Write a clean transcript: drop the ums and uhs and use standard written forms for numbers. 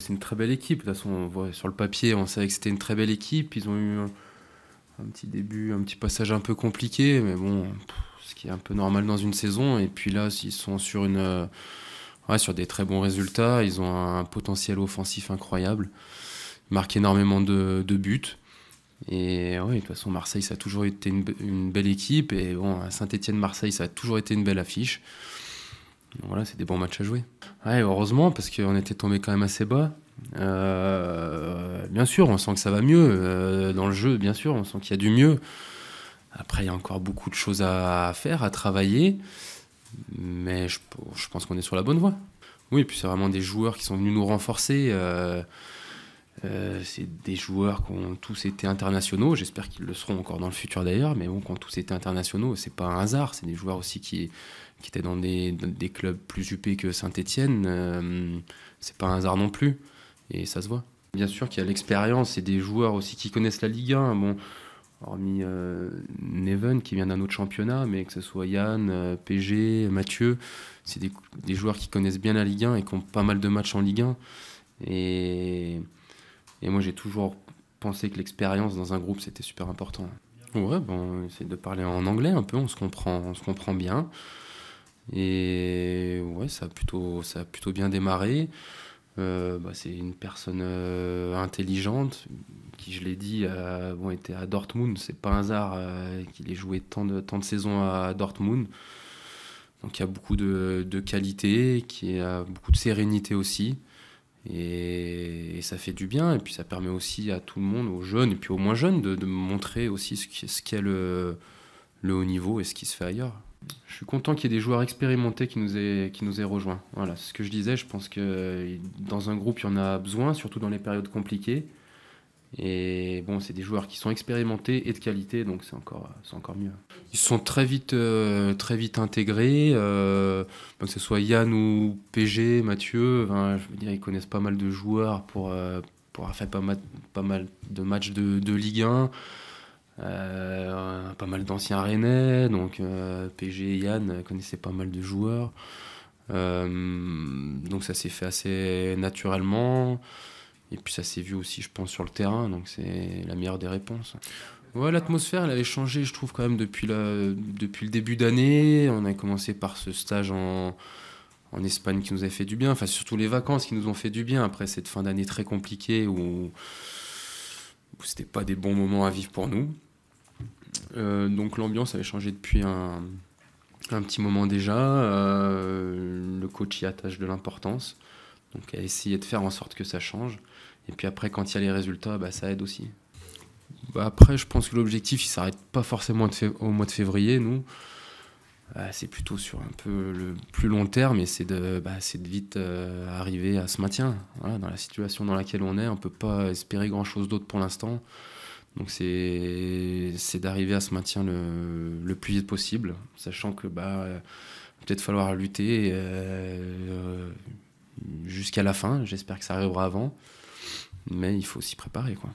C'est une très belle équipe. De toute façon, on voit sur le papier, on savait que c'était une très belle équipe. Ils ont eu un petit début, un petit passage un peu compliqué, mais bon, ce qui est un peu normal dans une saison. Et puis là, ils sont sur ouais, sur des très bons résultats. Ils ont un potentiel offensif incroyable. Ils marquent énormément de buts. Et ouais, de toute façon, Marseille, ça a toujours été une belle équipe. Et bon, à Saint-Étienne-Marseille, ça a toujours été une belle affiche. Donc voilà, c'est des bons matchs à jouer. Ouais, heureusement, parce qu'on était tombé quand même assez bas. Bien sûr, on sent que ça va mieux. Dans le jeu, bien sûr, on sent qu'il y a du mieux. Après, il y a encore beaucoup de choses à faire, à travailler. Mais je pense qu'on est sur la bonne voie. Oui, et puis c'est vraiment des joueurs qui sont venus nous renforcer. C'est des joueurs qui ont tous été internationaux. J'espère qu'ils le seront encore dans le futur d'ailleurs. Mais bon, qui ont tous été internationaux, c'est pas un hasard. C'est des joueurs aussi qui étaient dans des clubs plus huppés que Saint-Étienne. C'est pas un hasard non plus. Et ça se voit. Bien sûr qu'il y a l'expérience et des joueurs aussi qui connaissent la Ligue 1. Bon, hormis Neven qui vient d'un autre championnat, mais que ce soit Yann, PG, Mathieu, c'est des joueurs qui connaissent bien la Ligue 1 et qui ont pas mal de matchs en Ligue 1. Et, et moi j'ai toujours pensé que l'expérience dans un groupe c'était super important. Ouais, bon, on essaie de parler en anglais un peu, on se comprend bien. Et ouais, ça a plutôt bien démarré. C'est une personne intelligente qui, je l'ai dit, bon, était à Dortmund. C'est pas un hasard qu'il ait joué tant de saisons à Dortmund. Donc il y a beaucoup de qualité, qui a beaucoup de sérénité aussi. Et ça fait du bien. Et puis ça permet aussi à tout le monde, aux jeunes et puis aux moins jeunes, de montrer aussi ce qu'est le haut niveau et ce qui se fait ailleurs. Je suis content qu'il y ait des joueurs expérimentés qui nous aient rejoints. Voilà, c'est ce que je disais. Je pense que dans un groupe, il y en a besoin, surtout dans les périodes compliquées. Et bon, c'est des joueurs qui sont expérimentés et de qualité, donc c'est encore mieux. Ils se sont très vite intégrés, que ce soit Yann ou PG, Mathieu. Enfin, je veux dire, ils connaissent pas mal de joueurs pour avoir fait pas mal de matchs de Ligue 1. Pas mal d'anciens Rennais, donc PG et Yann connaissaient pas mal de joueurs. Donc ça s'est fait assez naturellement. Et puis ça s'est vu aussi, je pense, sur le terrain, donc c'est la meilleure des réponses. Ouais, l'atmosphère, elle avait changé, je trouve, quand même depuis le début d'année. On a commencé par ce stage en Espagne qui nous avait fait du bien, enfin surtout les vacances qui nous ont fait du bien après cette fin d'année très compliquée où c'était pas des bons moments à vivre pour nous. Donc l'ambiance avait changé depuis un petit moment déjà. Le coach y attache de l'importance. Donc à essayer de faire en sorte que ça change. Et puis après, quand il y a les résultats, bah, ça aide aussi. Bah, après, je pense que l'objectif, il s'arrête pas forcément au mois de février, nous. C'est plutôt sur un peu le plus long terme, et c'est de vite arriver à ce maintien. Voilà, dans la situation dans laquelle on est, on peut pas espérer grand-chose d'autre pour l'instant. Donc c'est d'arriver à ce maintien le plus vite possible, sachant que peut-être falloir lutter jusqu'à la fin. J'espère que ça arrivera avant, mais il faut s'y préparer, quoi.